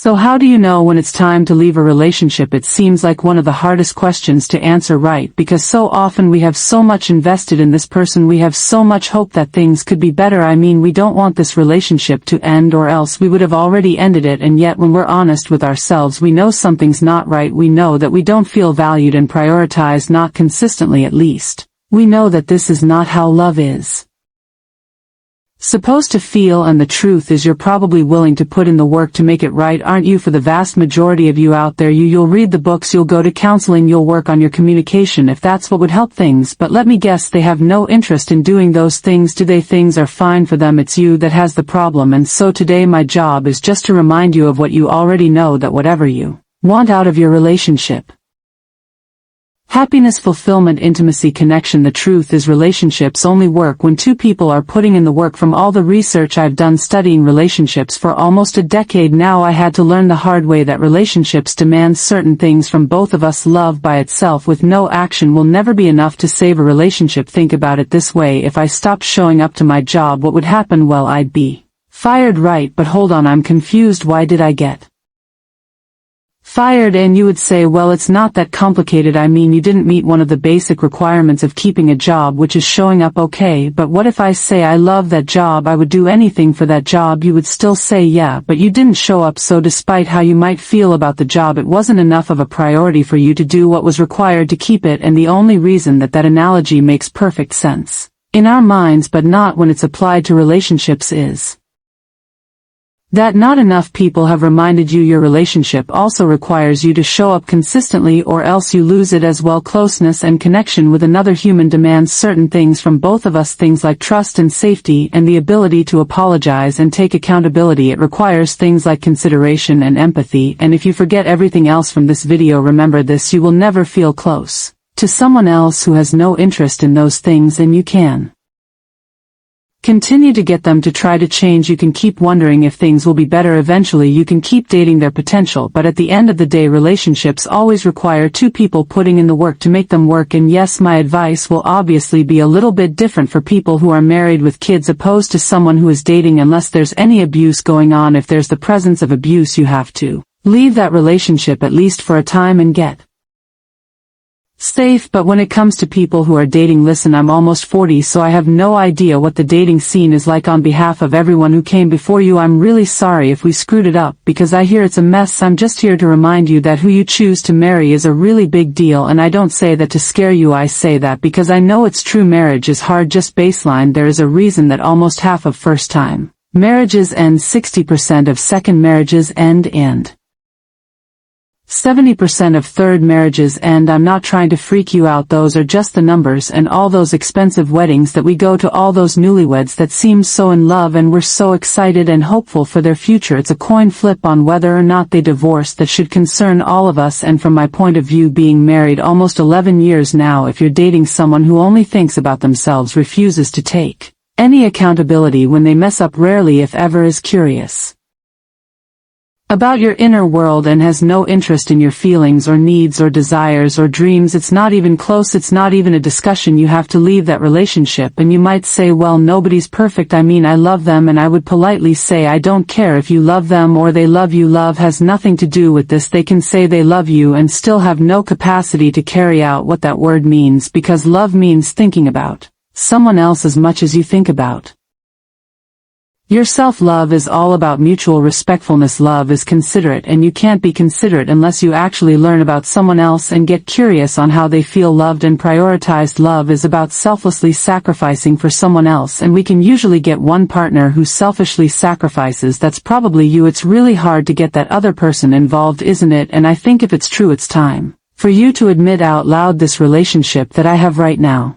So how do you know when it's time to leave a relationship? It seems like one of the hardest questions to answer, right? Because so often we have so much invested in this person, we have so much hope that things could be better. I mean, we don't want this relationship to end, or else we would have already ended it. And yet when we're honest with ourselves, we know something's not right. We know that we don't feel valued and prioritized, not consistently at least. We know that this is not how love is supposed to feel, and the truth is you're probably willing to put in the work to make it right, aren't you? For the vast majority of you out there, you'll read the books, you'll go to counseling, you'll work on your communication if that's what would help things, but let me guess, they have no interest in doing those things, do they? Things are fine for them, it's you that has the problem. And so today my job is just to remind you of what you already know, that whatever you want out of your relationship, happiness, fulfillment, intimacy, connection, the truth is relationships only work when two people are putting in the work. From all the research I've done studying relationships for almost a decade now, I had to learn the hard way that relationships demand certain things from both of us. Love by itself with no action will never be enough to save a relationship. Think about it this way: if I stopped showing up to my job, what would happen? Well, I'd be fired, right? But hold on, I'm confused. Why did I get fired? And you would say, well, it's not that complicated. I mean, you didn't meet one of the basic requirements of keeping a job, which is showing up. Okay, but what if I say I love that job, I would do anything for that job? You would still say, yeah, but you didn't show up. So despite how you might feel about the job, it wasn't enough of a priority for you to do what was required to keep it. And the only reason that analogy makes perfect sense in our minds, but not when it's applied to relationships, is that not enough people have reminded you your relationship also requires you to show up consistently, or else you lose it as well. Closeness and connection with another human demands certain things from both of us, things like trust and safety and the ability to apologize and take accountability. It requires things like consideration and empathy. And if you forget everything else from this video, remember this: you will never feel close to someone else who has no interest in those things, and you can continue to get them to try to change. You can keep wondering if things will be better eventually. You can keep dating their potential, but at the end of the day, relationships always require two people putting in the work to make them work. And yes, my advice will obviously be a little bit different for people who are married with kids opposed to someone who is dating, unless there's any abuse going on. If there's the presence of abuse, you have to leave that relationship at least for a time and get safe. But when it comes to people who are dating, listen, I'm almost 40, so I have no idea what the dating scene is like. On behalf of everyone who came before you, I'm really sorry if we screwed it up, because I hear it's a mess. I'm just here to remind you that who you choose to marry is a really big deal, and I don't say that to scare you. I say that because I know it's true. Marriage is hard. Just baseline, there is a reason that almost half of first-time marriages end, 60% of second marriages end, and 70% of third marriages end. I'm not trying to freak you out, those are just the numbers. And all those expensive weddings that we go to, all those newlyweds that seem so in love and we're so excited and hopeful for their future, it's a coin flip on whether or not they divorce. That should concern all of us. And from my point of view, being married almost 11 years now, if you're dating someone who only thinks about themselves, refuses to take any accountability when they mess up, rarely if ever is curious about your inner world, and has no interest in your feelings or needs or desires or dreams, it's not even close. It's not even a discussion. You have to leave that relationship. And you might say, well, nobody's perfect. I mean, I love them. And I would politely say, I don't care if you love them or they love you. Love has nothing to do with this. They can say they love you and still have no capacity to carry out what that word means, because love means thinking about someone else as much as you think about yourself. Love is all about mutual respectfulness. Love is considerate, and you can't be considerate unless you actually learn about someone else and get curious on how they feel loved and prioritized. Love is about selflessly sacrificing for someone else, and we can usually get one partner who selfishly sacrifices. That's probably you. It's really hard to get that other person involved, isn't it? And I think if it's true, it's time for you to admit out loud, this relationship that I have right now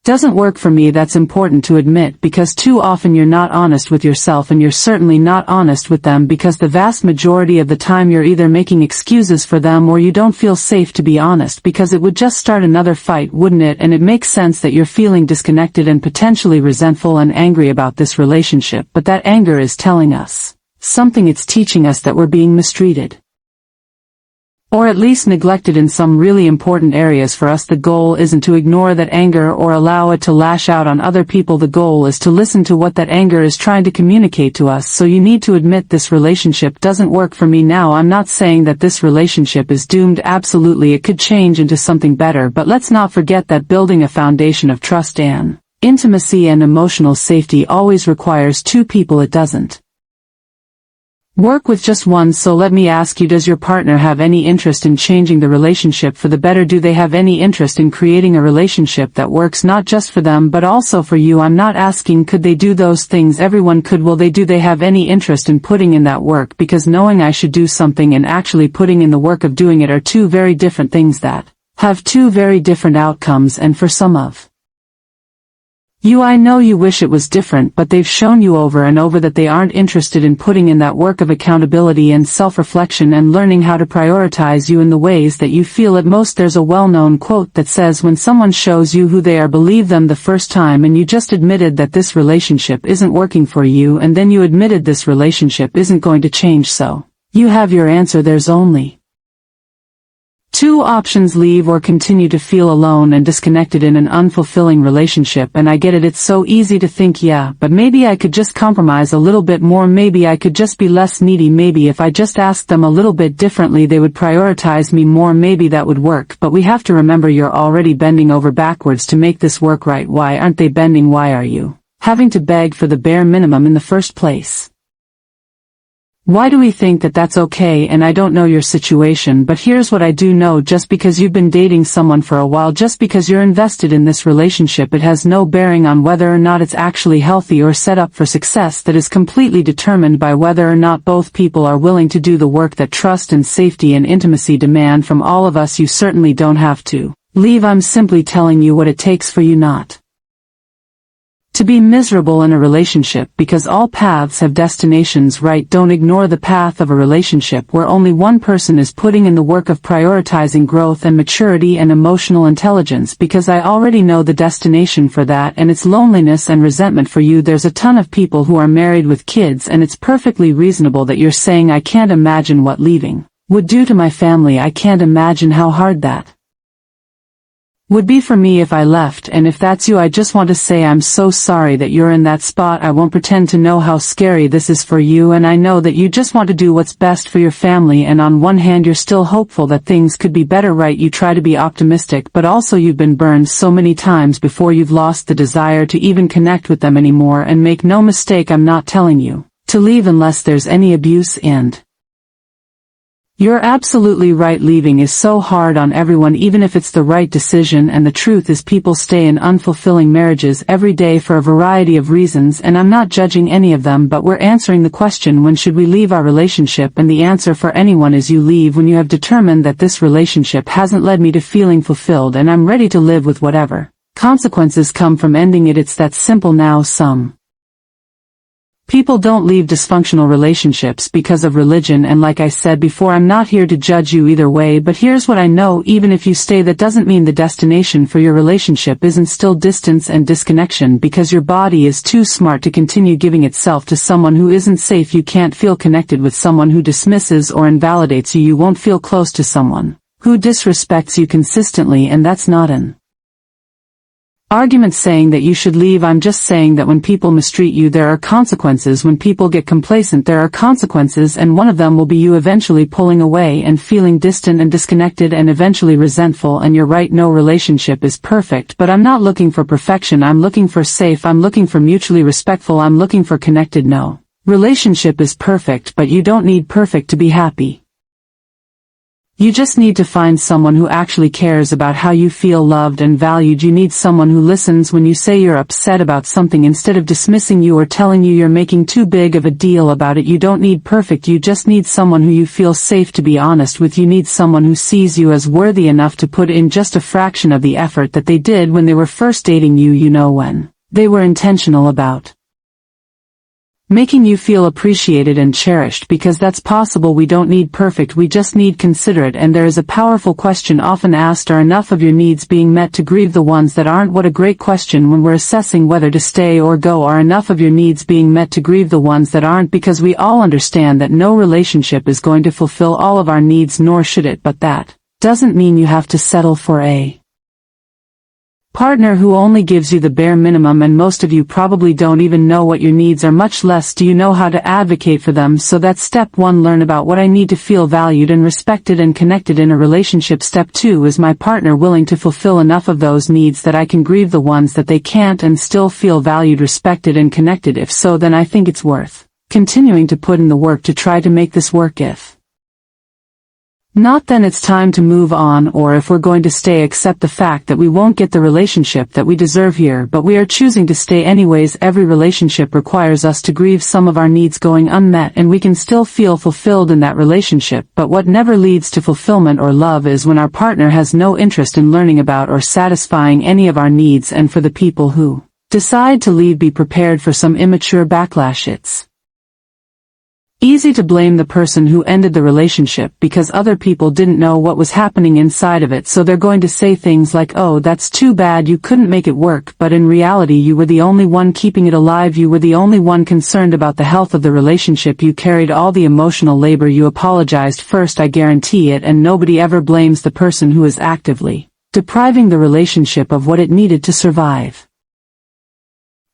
doesn't work for me. That's important to admit, because too often you're not honest with yourself, and you're certainly not honest with them, because the vast majority of the time you're either making excuses for them or you don't feel safe to be honest, because it would just start another fight, wouldn't it? And it makes sense that you're feeling disconnected and potentially resentful and angry about this relationship, but that anger is telling us something. It's teaching us that we're being mistreated. Or at least neglected in some really important areas for us. The goal isn't to ignore that anger or allow it to lash out on other people. The goal is to listen to what that anger is trying to communicate to us. So you need to admit this relationship doesn't work for me now. I'm not saying that this relationship is doomed. Absolutely, it could change into something better, but let's not forget that building a foundation of trust and intimacy and emotional safety always requires two people. It doesn't work with just one. So let me ask you, does your partner have any interest in changing the relationship for the better? Do they have any interest in creating a relationship that works not just for them but also for you? I'm not asking could they do those things. Everyone could. Will they? Do they have any interest in putting in that work? Because knowing I should do something and actually putting in the work of doing it are two very different things that have two very different outcomes. And for some of you, I know you wish it was different, but they've shown you over and over that they aren't interested in putting in that work of accountability and self-reflection and learning how to prioritize you in the ways that you feel at most. There's a well-known quote that says, when someone shows you who they are, believe them the first time. And you just admitted that this relationship isn't working for you, and then you admitted this relationship isn't going to change. So you have your answer. There's only two options: leave or continue to feel alone and disconnected in an unfulfilling relationship. And I get it, it's so easy to think, yeah, but maybe I could just compromise a little bit more, maybe I could just be less needy, maybe if I just asked them a little bit differently they would prioritize me more, maybe that would work. But we have to remember you're already bending over backwards to make this work, right? Why aren't they bending? Why are you having to beg for the bare minimum in the first place? Why do we think that that's okay? And I don't know your situation, but here's what I do know: just because you've been dating someone for a while, just because you're invested in this relationship, it has no bearing on whether or not it's actually healthy or set up for success. That is completely determined by whether or not both people are willing to do the work that trust and safety and intimacy demand from all of us. You certainly don't have to leave. I'm simply telling you what it takes for you not to be miserable in a relationship, because all paths have destinations, right? Don't ignore the path of a relationship where only one person is putting in the work of prioritizing growth and maturity and emotional intelligence, because I already know the destination for that, and it's loneliness and resentment for you. There's a ton of people who are married with kids, and it's perfectly reasonable that you're saying, I can't imagine what leaving would do to my family. I can't imagine how hard that would be for me if I left. And if that's you, I just want to say I'm so sorry that you're in that spot. I won't pretend to know how scary this is for you, and I know that you just want to do what's best for your family, and on one hand you're still hopeful that things could be better, right? You try to be optimistic, but also you've been burned so many times before you've lost the desire to even connect with them anymore. And make no mistake, I'm not telling you to leave unless there's any abuse, and you're absolutely right. Leaving is so hard on everyone, even if it's the right decision, and the truth is people stay in unfulfilling marriages every day for a variety of reasons, and I'm not judging any of them, but we're answering the question, when should we leave our relationship? And the answer for anyone is you leave when you have determined that this relationship hasn't led me to feeling fulfilled, and I'm ready to live with whatever consequences come from ending it. It's that simple. Now, some people don't leave dysfunctional relationships because of religion, and like I said before, I'm not here to judge you either way, but here's what I know: even if you stay, that doesn't mean the destination for your relationship isn't still distance and disconnection, because your body is too smart to continue giving itself to someone who isn't safe. You can't feel connected with someone who dismisses or invalidates you. You won't feel close to someone who disrespects you consistently, and that's not an argument saying that you should leave. I'm just saying that when people mistreat you, there are consequences. When people get complacent, there are consequences, and one of them will be you eventually pulling away and feeling distant and disconnected and eventually resentful. And you're right, no relationship is perfect, but I'm not looking for perfection. I'm looking for safe. I'm looking for mutually respectful. I'm looking for connected. No relationship is perfect, but you don't need perfect to be happy. You just need to find someone who actually cares about how you feel loved and valued. You need someone who listens when you say you're upset about something instead of dismissing you or telling you you're making too big of a deal about it. You don't need perfect, you just need someone who you feel safe to be honest with. You need someone who sees you as worthy enough to put in just a fraction of the effort that they did when they were first dating you. You know, when they were intentional about making you feel appreciated and cherished, because that's possible. We don't need perfect, we just need considerate. And there is a powerful question often asked: are enough of your needs being met to grieve the ones that aren't? What a great question when we're assessing whether to stay or go. Are enough of your needs being met to grieve the ones that aren't? Because we all understand that no relationship is going to fulfill all of our needs, nor should it, but that doesn't mean you have to settle for a partner who only gives you the bare minimum, and most of you probably don't even know what your needs are, much less do you know how to advocate for them. So that's step 1. Learn about what I need to feel valued and respected and connected in a relationship. Step 2. Is my partner willing to fulfill enough of those needs that I can grieve the ones that they can't and still feel valued, respected, and connected? If so, then I think it's worth continuing to put in the work to try to make this work. If not, then it's time to move on. Or if we're going to stay, accept the fact that we won't get the relationship that we deserve here, but we are choosing to stay anyways. Every relationship requires us to grieve some of our needs going unmet, and we can still feel fulfilled in that relationship. But what never leads to fulfillment or love is when our partner has no interest in learning about or satisfying any of our needs. And for the people who decide to leave, be prepared for some immature backlash. It's easy to blame the person who ended the relationship because other people didn't know what was happening inside of it, so they're going to say things like, "Oh, that's too bad, you couldn't make it work." But in reality, you were the only one keeping it alive. You were the only one concerned about the health of the relationship. You carried all the emotional labor. You apologized first, I guarantee it. And nobody ever blames the person who is actively depriving the relationship of what it needed to survive,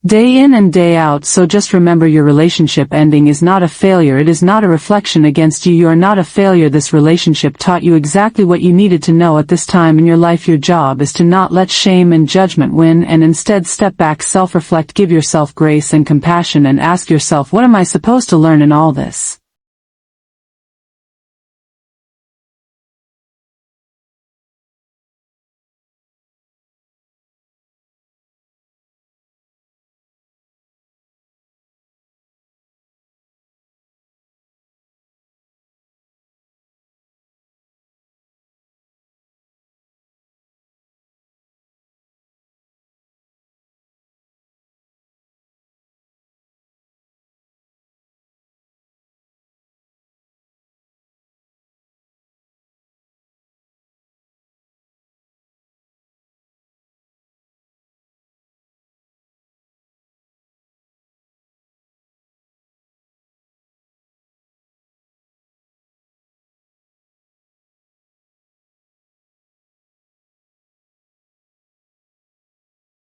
day in and day out. So just remember, your relationship ending is not a failure. It is not a reflection against you. You are not a failure. This relationship taught you exactly what you needed to know at this time in your life. Your job is to not let shame and judgment win, and instead step back, self-reflect, give yourself grace and compassion, and ask yourself, what am I supposed to learn in all this?